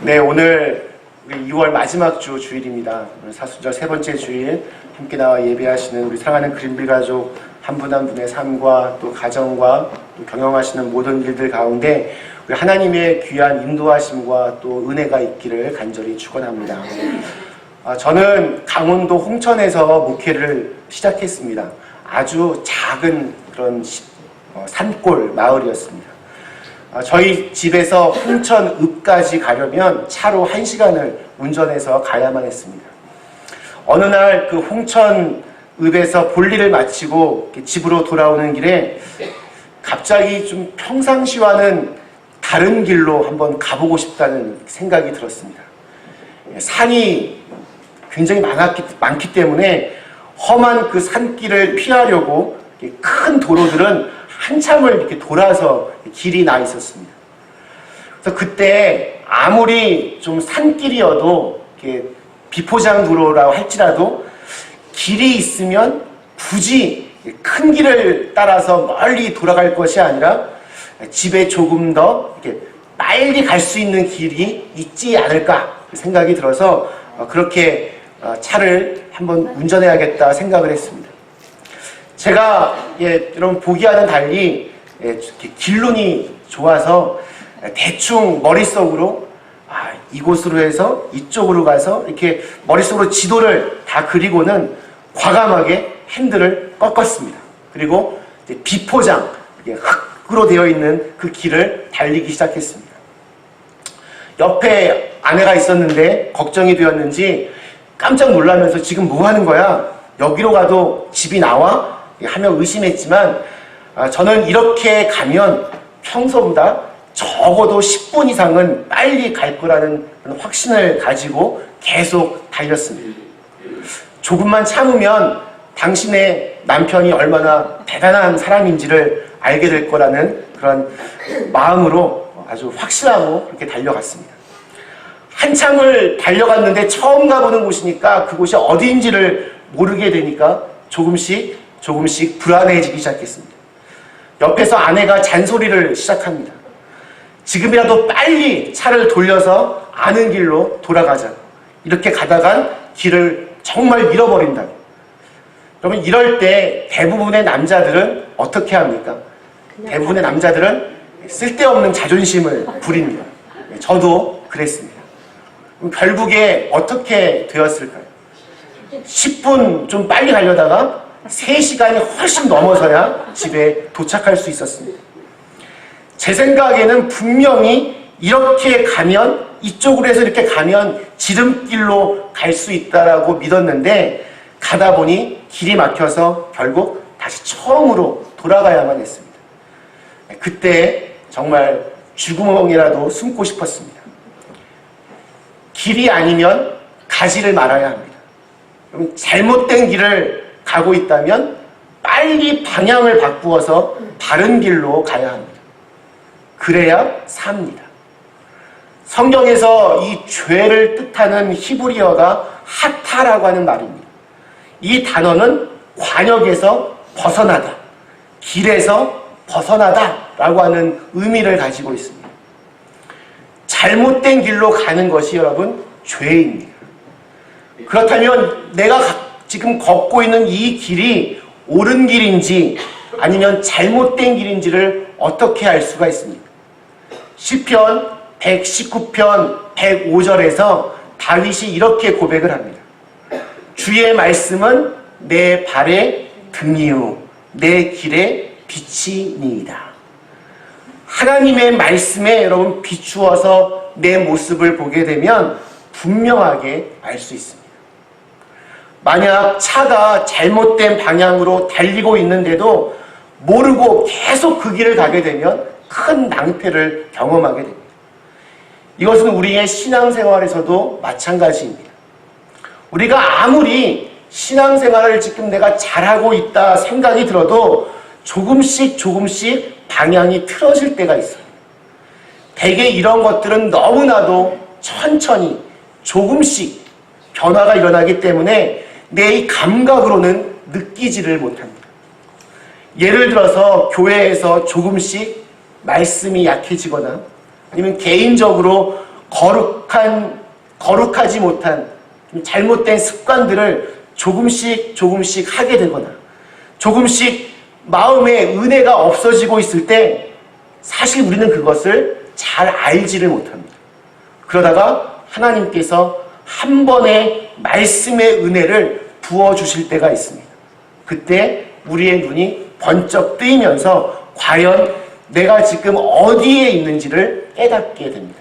네, 오늘 우리 2월 마지막 주 주일입니다. 오늘 사순절 세 번째 주일 함께 나와 예배하시는 우리 사랑하는 그린빌 가족 한 분 한 분의 삶과 또 가정과 또 경영하시는 모든 일들 가운데 우리 하나님의 귀한 인도하심과 또 은혜가 있기를 간절히 축원합니다. 저는 강원도 홍천에서 목회를 시작했습니다. 아주 작은 그런 산골 마을이었습니다. 저희 집에서 홍천읍까지 가려면 차로 1시간을 운전해서 가야만 했습니다. 어느 날 그 홍천읍에서 볼일을 마치고 집으로 돌아오는 길에 갑자기 좀 평상시와는 다른 길로 한번 가보고 싶다는 생각이 들었습니다. 산이 굉장히 많기 때문에 험한 그 산길을 피하려고 큰 도로들은 한참을 이렇게 돌아서 길이 나 있었습니다. 그래서 그때 아무리 좀 산길이어도 이렇게 비포장 도로라고 할지라도 길이 있으면 굳이 큰 길을 따라서 멀리 돌아갈 것이 아니라 집에 조금 더 이렇게 빨리 갈 수 있는 길이 있지 않을까 생각이 들어서 그렇게 차를 한번 운전해야겠다 생각을 했습니다. 제가 여러분 보기와는 달리 길눈이 좋아서 대충 머릿속으로 이곳으로 해서 이쪽으로 가서 이렇게 머릿속으로 지도를 다 그리고는 과감하게 핸들을 꺾었습니다. 그리고 비포장 흙으로 되어 있는 그 길을 달리기 시작했습니다. 옆에 아내가 있었는데 걱정이 되었는지 깜짝 놀라면서 지금 뭐 하는 거야? 여기로 가도 집이 나와? 하며 의심했지만 저는 이렇게 가면 평소보다 적어도 10분 이상은 빨리 갈 거라는 확신을 가지고 계속 달렸습니다. 조금만 참으면 당신의 남편이 얼마나 대단한 사람인지를 알게 될 거라는 그런 마음으로 아주 확신하고 그렇게 달려갔습니다. 한참을 달려갔는데 처음 가보는 곳이니까 그곳이 어디인지를 모르게 되니까 조금씩 불안해지기 시작했습니다. 옆에서 아내가 잔소리를 시작합니다. 지금이라도 빨리 차를 돌려서 아는 길로 돌아가자. 이렇게 가다간 길을 정말 잃어버린다. 그러면 이럴 때 대부분의 남자들은 어떻게 합니까? 대부분의 남자들은 쓸데없는 자존심을 부립니다. 저도 그랬습니다. 그럼 결국에 어떻게 되었을까요? 10분 좀 빨리 가려다가 3시간이 훨씬 넘어서야 집에 도착할 수 있었습니다. 제 생각에는 분명히 이렇게 가면, 이쪽으로 해서 이렇게 가면 지름길로 갈 수 있다라고 믿었는데 가다 보니 길이 막혀서 결국 다시 처음으로 돌아가야만 했습니다. 그때 정말 쥐구멍이라도 숨고 싶었습니다. 길이 아니면 가지를 말아야 합니다. 그럼 잘못된 길을 가고 있다면 빨리 방향을 바꾸어서 바른 길로 가야 합니다. 그래야 삽니다. 성경에서 이 죄를 뜻하는 히브리어가 하타라고 하는 말입니다. 이 단어는 관역에서 벗어나다, 길에서 벗어나다 라고 하는 의미를 가지고 있습니다. 잘못된 길로 가는 것이 여러분 죄입니다. 그렇다면 내가 지금 걷고 있는 이 길이 옳은 길인지 아니면 잘못된 길인지를 어떻게 알 수가 있습니까? 시편 119편 105절에서 다윗이 이렇게 고백을 합니다. 주의 말씀은 내 발의 등이요 내 길의 빛이니이다. 하나님의 말씀에 여러분 비추어서 내 모습을 보게 되면 분명하게 알 수 있습니다. 만약 차가 잘못된 방향으로 달리고 있는데도 모르고 계속 그 길을 가게 되면 큰 낭패를 경험하게 됩니다. 이것은 우리의 신앙생활에서도 마찬가지입니다. 우리가 아무리 신앙생활을 지금 내가 잘하고 있다 생각이 들어도 조금씩 방향이 틀어질 때가 있어요. 대개 이런 것들은 너무나도 천천히 조금씩 변화가 일어나기 때문에 내 이 감각으로는 느끼지를 못합니다. 예를 들어서 교회에서 조금씩 말씀이 약해지거나 아니면 개인적으로 거룩하지 못한 잘못된 습관들을 조금씩 하게 되거나 조금씩 마음에 은혜가 없어지고 있을 때 사실 우리는 그것을 잘 알지를 못합니다. 그러다가 하나님께서 한 번의 말씀의 은혜를 부어주실 때가 있습니다. 그때 우리의 눈이 번쩍 뜨이면서 과연 내가 지금 어디에 있는지를 깨닫게 됩니다.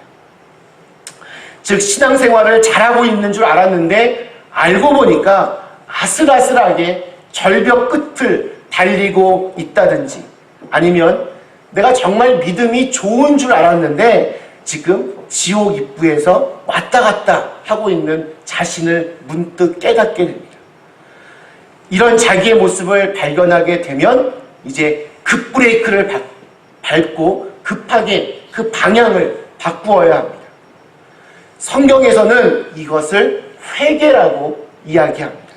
즉 신앙생활을 잘하고 있는 줄 알았는데 알고 보니까 아슬아슬하게 절벽 끝을 달리고 있다든지, 아니면 내가 정말 믿음이 좋은 줄 알았는데 지금 지옥 입구에서 왔다 갔다 하고 있는 자신을 문득 깨닫게 됩니다. 이런 자기의 모습을 발견하게 되면 이제 급브레이크를 밟고 급하게 그 방향을 바꾸어야 합니다. 성경에서는 이것을 회개라고 이야기합니다.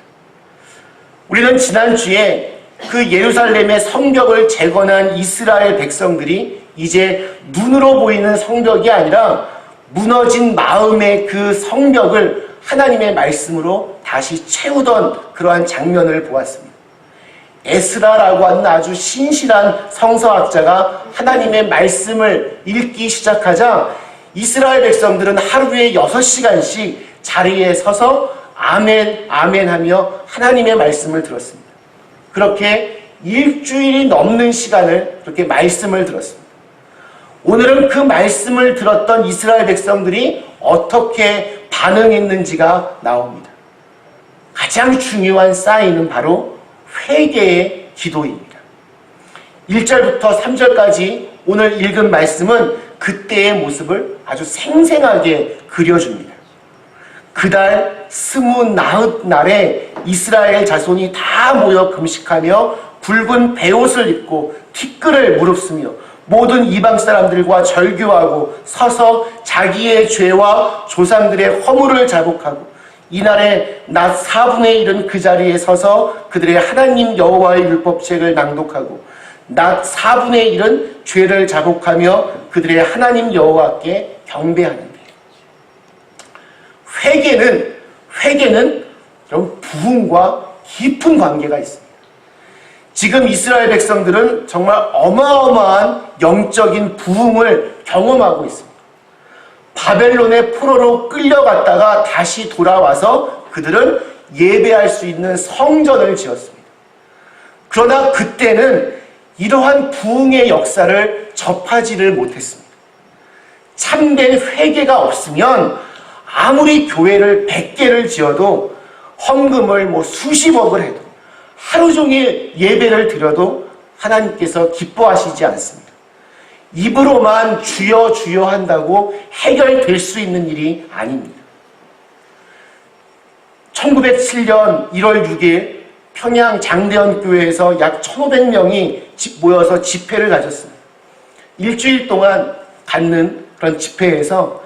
우리는 지난주에 그 예루살렘의 성벽을 재건한 이스라엘 백성들이 이제 눈으로 보이는 성벽이 아니라 무너진 마음의 그 성벽을 하나님의 말씀으로 다시 채우던 그러한 장면을 보았습니다. 에스라라고 하는 아주 신실한 성서학자가 하나님의 말씀을 읽기 시작하자 이스라엘 백성들은 하루에 6시간씩 자리에 서서 아멘, 아멘 하며 하나님의 말씀을 들었습니다. 그렇게 일주일이 넘는 시간을 그렇게 말씀을 들었습니다. 오늘은 그 말씀을 들었던 이스라엘 백성들이 어떻게 반응했는지가 나옵니다. 가장 중요한 사인은 바로 회개의 기도입니다. 1절부터 3절까지 오늘 읽은 말씀은 그때의 모습을 아주 생생하게 그려줍니다. 그달 29날에 이스라엘 자손이 다 모여 금식하며 굵은 베옷을 입고 티끌을 무릅쓰며 모든 이방 사람들과 절규하고 서서 자기의 죄와 조상들의 허물을 자복하고 이날에 낮 4분의 1은 그 자리에 서서 그들의 하나님 여호와의 율법책을 낭독하고 낮 4분의 1은 죄를 자복하며 그들의 하나님 여호와께 경배하는데, 회개는 이런 부흥과 깊은 관계가 있습니다. 지금 이스라엘 백성들은 정말 어마어마한 영적인 부흥을 경험하고 있습니다. 바벨론의 포로로 끌려갔다가 다시 돌아와서 그들은 예배할 수 있는 성전을 지었습니다. 그러나 그때는 이러한 부흥의 역사를 접하지를 못했습니다. 참된 회개가 없으면 아무리 교회를 100개를 지어도 헌금을 수십억을 해도 하루 종일 예배를 드려도 하나님께서 기뻐하시지 않습니다. 입으로만 주여 주여 한다고 해결될 수 있는 일이 아닙니다. 1907년 1월 6일 평양 장대현 교회에서 약 1,500명이 모여서 집회를 가졌습니다. 일주일 동안 갖는 그런 집회에서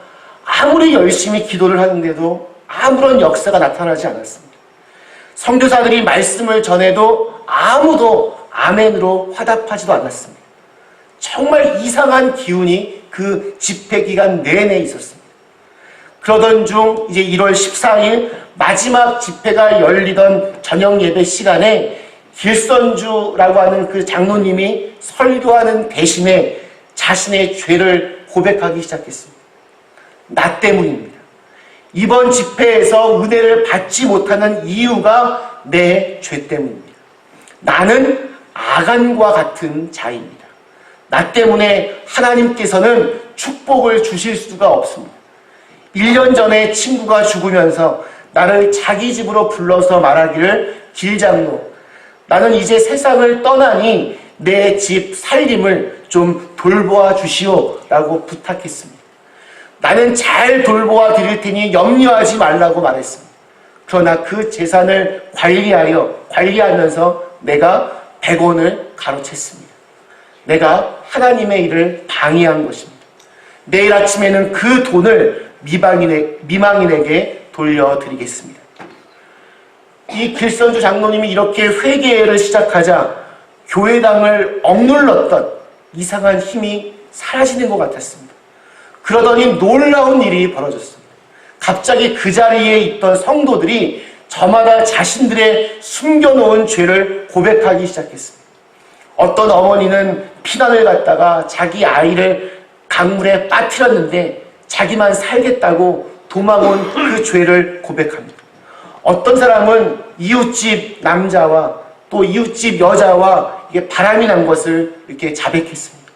아무리 열심히 기도를 하는데도 아무런 역사가 나타나지 않았습니다. 선교사들이 말씀을 전해도 아무도 아멘으로 화답하지도 않았습니다. 정말 이상한 기운이 그 집회 기간 내내 있었습니다. 그러던 중 이제 1월 14일 마지막 집회가 열리던 저녁 예배 시간에 길선주라고 하는 그 장로님이 설교하는 대신에 자신의 죄를 고백하기 시작했습니다. 나 때문입니다. 이번 집회에서 은혜를 받지 못하는 이유가 내 죄 때문입니다. 나는 아간과 같은 자입니다. 나 때문에 하나님께서는 축복을 주실 수가 없습니다. 1년 전에 친구가 죽으면서 나를 자기 집으로 불러서 말하기를, 길장로, 나는 이제 세상을 떠나니 내 집 살림을 좀 돌보아 주시오 라고 부탁했습니다. 나는 잘 돌보아 드릴 테니 염려하지 말라고 말했습니다. 그러나 그 재산을 관리하면서 내가 100원을 가로챘습니다. 내가 하나님의 일을 방해한 것입니다. 내일 아침에는 그 돈을 미망인에게 돌려드리겠습니다. 이 길선주 장로님이 이렇게 회개를 시작하자 교회당을 억눌렀던 이상한 힘이 사라지는 것 같았습니다. 그러더니 놀라운 일이 벌어졌습니다. 갑자기 그 자리에 있던 성도들이 저마다 자신들의 숨겨놓은 죄를 고백하기 시작했습니다. 어떤 어머니는 피난을 갔다가 자기 아이를 강물에 빠뜨렸는데 자기만 살겠다고 도망온 그 죄를 고백합니다. 어떤 사람은 이웃집 남자와 또 이웃집 여자와 이게 바람이 난 것을 이렇게 자백했습니다.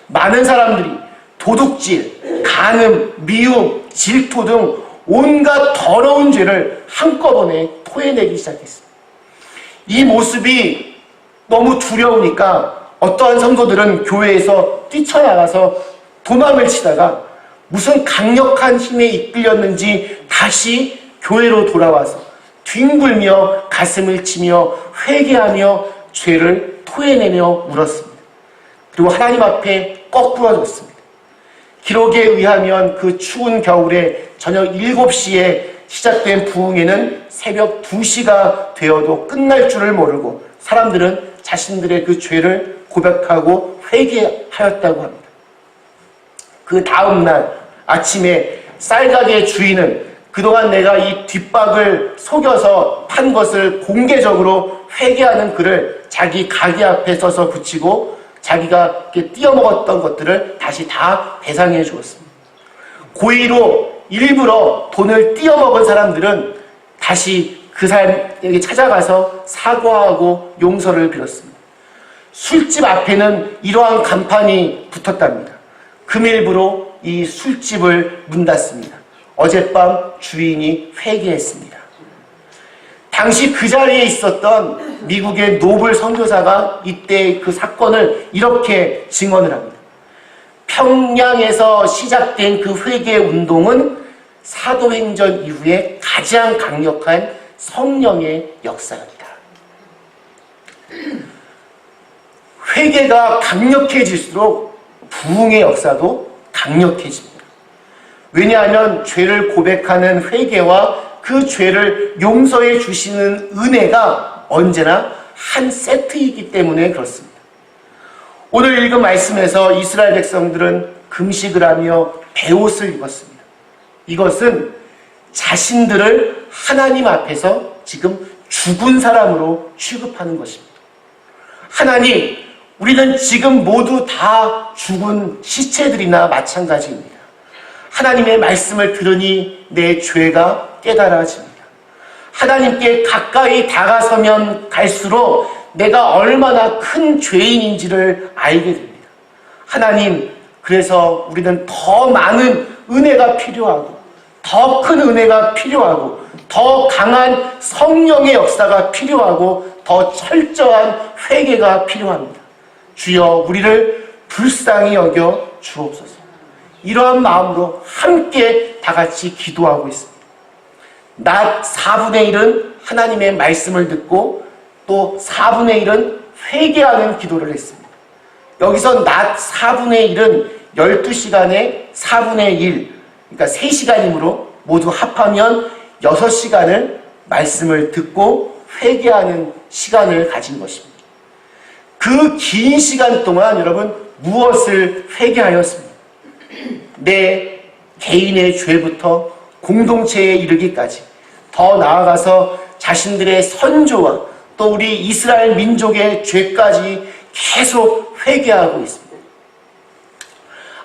많은 사람들이 도둑질, 간음, 미움, 질투 등 온갖 더러운 죄를 한꺼번에 토해내기 시작했습니다. 이 모습이 너무 두려우니까 어떠한 성도들은 교회에서 뛰쳐나가서 도망을 치다가 무슨 강력한 힘에 이끌렸는지 다시 교회로 돌아와서 뒹굴며 가슴을 치며 회개하며 죄를 토해내며 울었습니다. 그리고 하나님 앞에 꺾부러졌습니다. 기록에 의하면 그 추운 겨울에 저녁 7시에 시작된 부흥회는 새벽 2시가 되어도 끝날 줄을 모르고 사람들은 자신들의 그 죄를 고백하고 회개하였다고 합니다. 그 다음날 아침에 쌀가게 주인은 그동안 내가 이 뒷박을 속여서 판 것을 공개적으로 회개하는 글을 자기 가게 앞에 써서 붙이고 자기가 띄어먹었던 것들을 다시 다 배상해 주었습니다. 고의로 일부러 돈을 띄어먹은 사람들은 다시 그 사람에게 찾아가서 사과하고 용서를 빌었습니다. 술집 앞에는 이러한 간판이 붙었답니다. 금일부로 이 술집을 문 닫습니다. 어젯밤 주인이 회개했습니다. 당시 그 자리에 있었던 미국의 노블 선교사가 이때 그 사건을 이렇게 증언을 합니다. 평양에서 시작된 그 회개 운동은 사도행전 이후에 가장 강력한 성령의 역사였다. 회개가 강력해질수록 부흥의 역사도 강력해집니다. 왜냐하면 죄를 고백하는 회개와 그 죄를 용서해 주시는 은혜가 언제나 한 세트이기 때문에 그렇습니다. 오늘 읽은 말씀에서 이스라엘 백성들은 금식을 하며 베옷을 입었습니다. 이것은 자신들을 하나님 앞에서 지금 죽은 사람으로 취급하는 것입니다. 하나님, 우리는 지금 모두 다 죽은 시체들이나 마찬가지입니다. 하나님의 말씀을 들으니 내 죄가 깨달아집니다. 하나님께 가까이 다가서면 갈수록 내가 얼마나 큰 죄인인지를 알게 됩니다. 하나님, 그래서 우리는 더 많은 은혜가 필요하고 더 큰 은혜가 필요하고 더 강한 성령의 역사가 필요하고 더 철저한 회개가 필요합니다. 주여, 우리를 불쌍히 여겨 주옵소서. 이러한 마음으로 함께 다 같이 기도하고 있습니다. 낮 4분의 1은 하나님의 말씀을 듣고 또 4분의 1은 회개하는 기도를 했습니다. 여기서 낮 4분의 1은 12시간에 4분의 1, 그러니까 3시간이므로 모두 합하면 6시간을 말씀을 듣고 회개하는 시간을 가진 것입니다. 그 긴 시간 동안 여러분 무엇을 회개하였습니까? 내 개인의 죄부터 공동체에 이르기까지, 더 나아가서 자신들의 선조와 또 우리 이스라엘 민족의 죄까지 계속 회개하고 있습니다.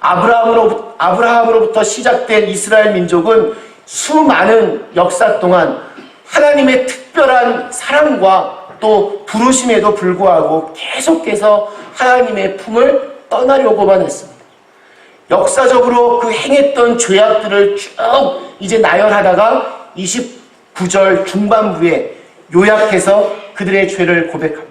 아브라함으로부터 시작된 이스라엘 민족은 수많은 역사 동안 하나님의 특별한 사랑과 또 부르심에도 불구하고 계속해서 하나님의 품을 떠나려고만 했습니다. 역사적으로 그 행했던 죄악들을 쭉 이제 나열하다가 29절 중반부에 요약해서 그들의 죄를 고백합니다.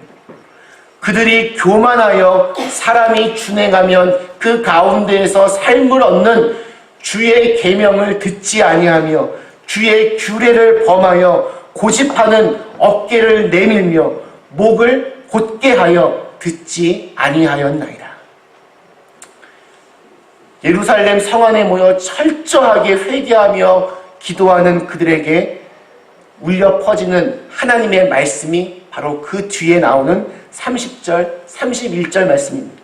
그들이 교만하여 사람이 준행하면 그 가운데에서 삶을 얻는 주의 계명을 듣지 아니하며 주의 규례를 범하여 고집하는 어깨를 내밀며 목을 곧게 하여 듣지 아니하였나이다. 예루살렘 성 안에 모여 철저하게 회개하며 기도하는 그들에게 울려 퍼지는 하나님의 말씀이 바로 그 뒤에 나오는 30절, 31절 말씀입니다.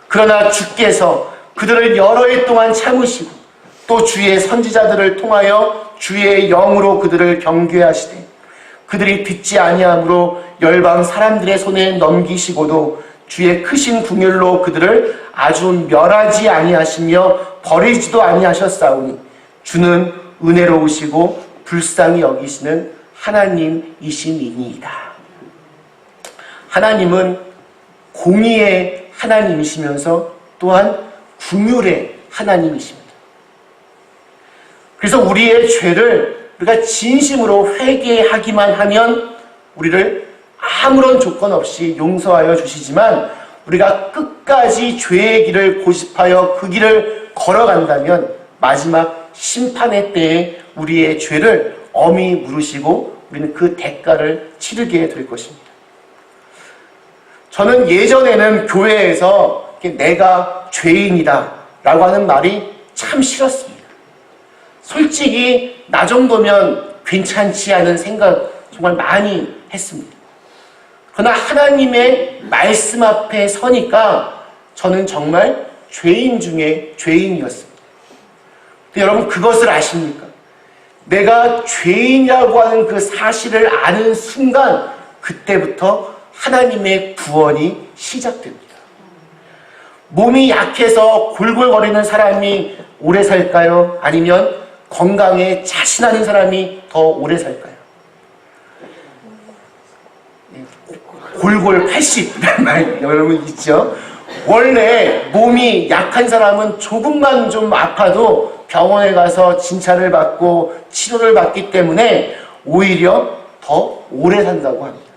그러나 주께서 그들을 여러 해 동안 참으시고 또 주의 선지자들을 통하여 주의 영으로 그들을 경계하시되 그들이 듣지 아니함으로 열방 사람들의 손에 넘기시고도 주의 크신 궁율로 그들을 아주 멸하지 아니하시며 버리지도 아니하셨사오니 주는 은혜로우시고 불쌍히 여기시는 하나님이시니이다. 하나님은 공의의 하나님이시면서 또한 궁율의 하나님이십니다. 그래서 우리의 죄를 우리가 진심으로 회개하기만 하면 우리를 아무런 조건 없이 용서하여 주시지만 우리가 끝까지 죄의 길을 고집하여 그 길을 걸어간다면 마지막 심판의 때에 우리의 죄를 엄히 물으시고 우리는 그 대가를 치르게 될 것입니다. 저는 예전에는 교회에서 내가 죄인이다 라고 하는 말이 참 싫었습니다. 솔직히 나 정도면 괜찮지 않은 생각 정말 많이 했습니다. 그러나 하나님의 말씀 앞에 서니까 저는 정말 죄인 중에 죄인이었습니다. 여러분 그것을 아십니까? 내가 죄인이라고 하는 그 사실을 아는 순간 그때부터 하나님의 구원이 시작됩니다. 몸이 약해서 골골거리는 사람이 오래 살까요? 아니면 건강에 자신하는 사람이 더 오래 살까요? 골골 80이라는 말 여러분 있죠? 원래 몸이 약한 사람은 조금만 좀 아파도 병원에 가서 진찰을 받고 치료를 받기 때문에 오히려 더 오래 산다고 합니다.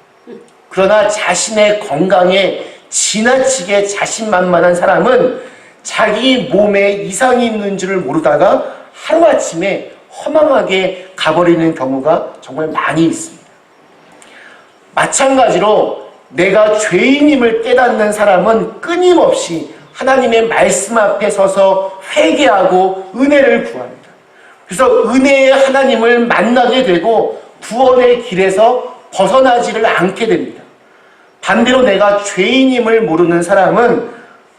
그러나 자신의 건강에 지나치게 자신만만한 사람은 자기 몸에 이상이 있는 줄을 모르다가 하루아침에 허망하게 가버리는 경우가 정말 많이 있습니다. 마찬가지로 내가 죄인임을 깨닫는 사람은 끊임없이 하나님의 말씀 앞에 서서 회개하고 은혜를 구합니다. 그래서 은혜의 하나님을 만나게 되고 구원의 길에서 벗어나지를 않게 됩니다. 반대로 내가 죄인임을 모르는 사람은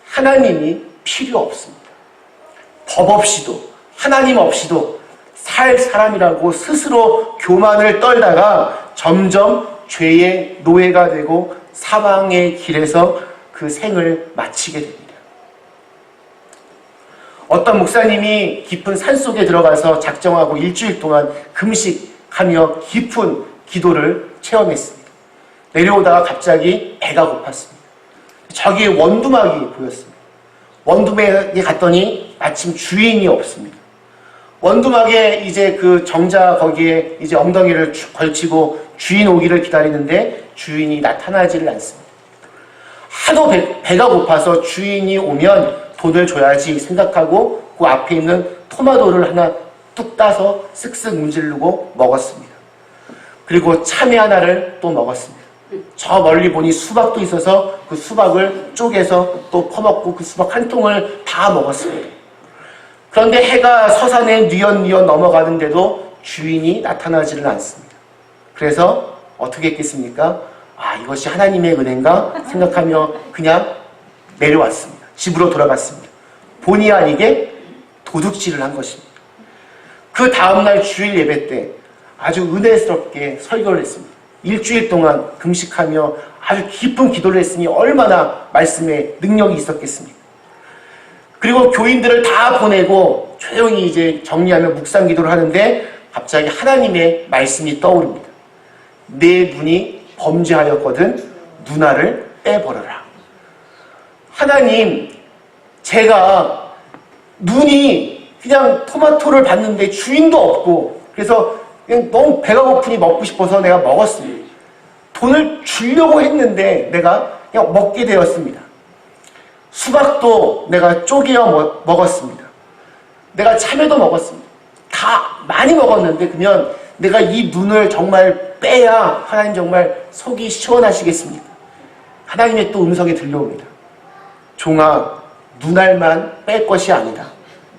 하나님이 필요 없습니다. 법 없이도 하나님 없이도 살 사람이라고 스스로 교만을 떨다가 점점 죄의 노예가 되고 사망의 길에서 그 생을 마치게 됩니다. 어떤 목사님이 깊은 산속에 들어가서 작정하고 일주일 동안 금식하며 깊은 기도를 체험했습니다. 내려오다가 갑자기 배가 고팠습니다. 저기 원두막이 보였습니다. 원두막에 갔더니 마침 주인이 없습니다. 원두막에 이제 그 정자 거기에 이제 엉덩이를 걸치고 주인 오기를 기다리는데 주인이 나타나지를 않습니다. 하도 배가 고파서 주인이 오면 돈을 줘야지 생각하고 그 앞에 있는 토마토를 하나 뚝 따서 쓱쓱 문지르고 먹었습니다. 그리고 참외 하나를 또 먹었습니다. 저 멀리 보니 수박도 있어서 그 수박을 쪼개서 또 퍼먹고 그 수박 한 통을 다 먹었습니다. 그런데 해가 서산에 뉘엿뉘엿 넘어가는데도 주인이 나타나지를 않습니다. 그래서 어떻게 했겠습니까? 아, 이것이 하나님의 은혜인가 생각하며 그냥 내려왔습니다. 집으로 돌아갔습니다. 본의 아니게 도둑질을 한 것입니다. 그 다음날 주일 예배 때 아주 은혜스럽게 설교를 했습니다. 일주일 동안 금식하며 아주 깊은 기도를 했으니 얼마나 말씀에 능력이 있었겠습니까? 그리고 교인들을 다 보내고 조용히 이제 정리하며 묵상 기도를 하는데 갑자기 하나님의 말씀이 떠오릅니다. 내 눈이 범죄하였거든 눈알을 빼버려라. 하나님, 제가 눈이 그냥 토마토를 봤는데 주인도 없고 그래서 그냥 너무 배가 고프니 먹고 싶어서 내가 먹었습니다. 돈을 주려고 했는데 내가 그냥 먹게 되었습니다. 수박도 내가 쪼개어 먹었습니다. 내가 참외도 먹었습니다. 다 많이 먹었는데 그러면 내가 이 눈을 정말 빼야 하나님 정말 속이 시원하시겠습니까? 하나님의 또 음성이 들려옵니다. 종아, 눈알만 뺄 것이 아니다.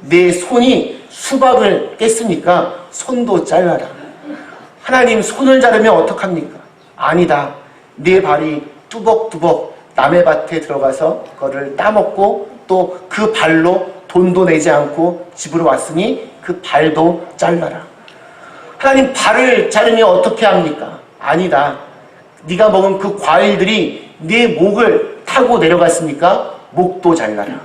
내 손이 수박을 깼으니까 손도 잘라라. 하나님 손을 자르면 어떡합니까? 아니다. 내 발이 뚜벅뚜벅 남의 밭에 들어가서 그거를 따먹고 또 그 발로 돈도 내지 않고 집으로 왔으니 그 발도 잘라라. 하나님, 발을 자르면 어떻게 합니까? 아니다. 네가 먹은 그 과일들이 네 목을 타고 내려갔으니까 목도 잘라라.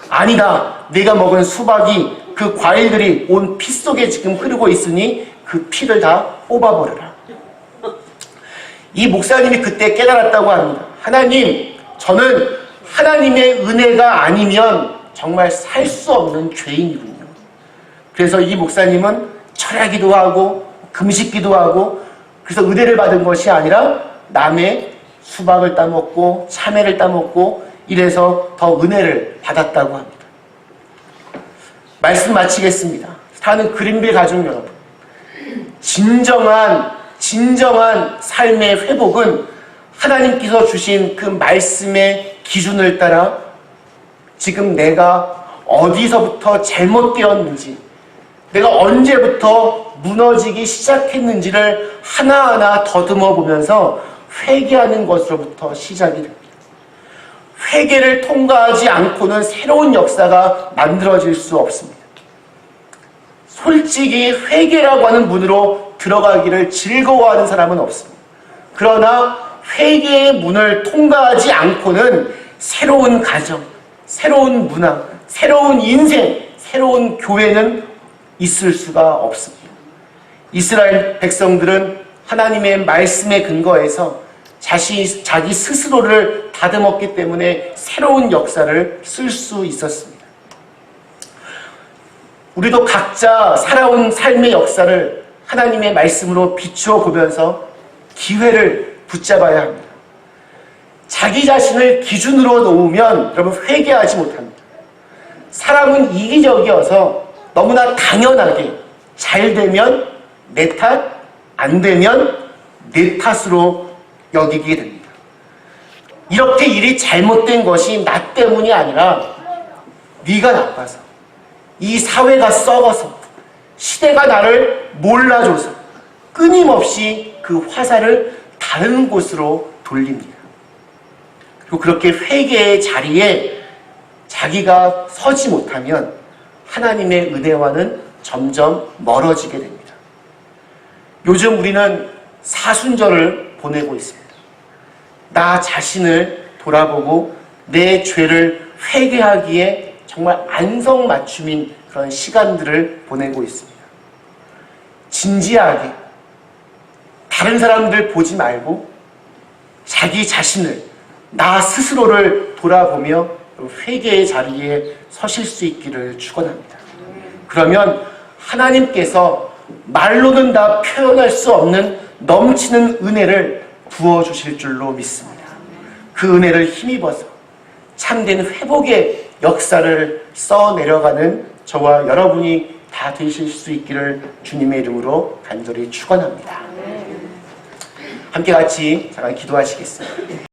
아니다. 내가 먹은 수박이 그 과일들이 온 피 속에 지금 흐르고 있으니 그 피를 다 뽑아버려라. 이 목사님이 그때 깨달았다고 합니다. 하나님, 저는 하나님의 은혜가 아니면 정말 살 수 없는 죄인이군요. 그래서 이 목사님은 철야기도 하고 금식기도 하고, 그래서 은혜를 받은 것이 아니라 남의 수박을 따먹고 참외를 따먹고 이래서 더 은혜를 받았다고 합니다. 말씀 마치겠습니다. 사는 그린빌 가족 여러분, 진정한 삶의 회복은 하나님께서 주신 그 말씀의 기준을 따라 지금 내가 어디서부터 잘못되었는지, 내가 언제부터 무너지기 시작했는지를 하나하나 더듬어 보면서 회개하는 것으로부터 시작이 됩니다. 회개를 통과하지 않고는 새로운 역사가 만들어질 수 없습니다. 솔직히 회개라고 하는 문으로 들어가기를 즐거워하는 사람은 없습니다. 그러나 회개의 문을 통과하지 않고는 새로운 가정, 새로운 문화, 새로운 인생, 새로운 교회는 있을 수가 없습니다. 이스라엘 백성들은 하나님의 말씀에 근거해서 자기 스스로를 다듬었기 때문에 새로운 역사를 쓸 수 있었습니다. 우리도 각자 살아온 삶의 역사를 하나님의 말씀으로 비추어 보면서 기회를 붙잡아야 합니다. 자기 자신을 기준으로 놓으면 여러분 회개하지 못합니다. 사람은 이기적이어서 너무나 당연하게 잘 되면 내 탓, 안 되면 내 탓으로 여기게 됩니다. 이렇게 일이 잘못된 것이 나 때문이 아니라 네가 나빠서, 이 사회가 썩어서, 시대가 나를 몰라줘서 끊임없이 그 화살을 다른 곳으로 돌립니다. 그리고 그렇게 회개의 자리에 자기가 서지 못하면 하나님의 은혜와는 점점 멀어지게 됩니다. 요즘 우리는 사순절을 보내고 있습니다. 나 자신을 돌아보고 내 죄를 회개하기에 정말 안성맞춤인 그런 시간들을 보내고 있습니다. 진지하게 다른 사람들 보지 말고 자기 자신을, 나 스스로를 돌아보며 회개의 자리에 서실 수 있기를 축원합니다. 그러면 하나님께서 말로는 다 표현할 수 없는 넘치는 은혜를 부어주실 줄로 믿습니다. 그 은혜를 힘입어서 참된 회복의 역사를 써내려가는 저와 여러분이 다 되실 수 있기를 주님의 이름으로 간절히 축원합니다. 함께 같이 잠깐 기도하시겠습니다.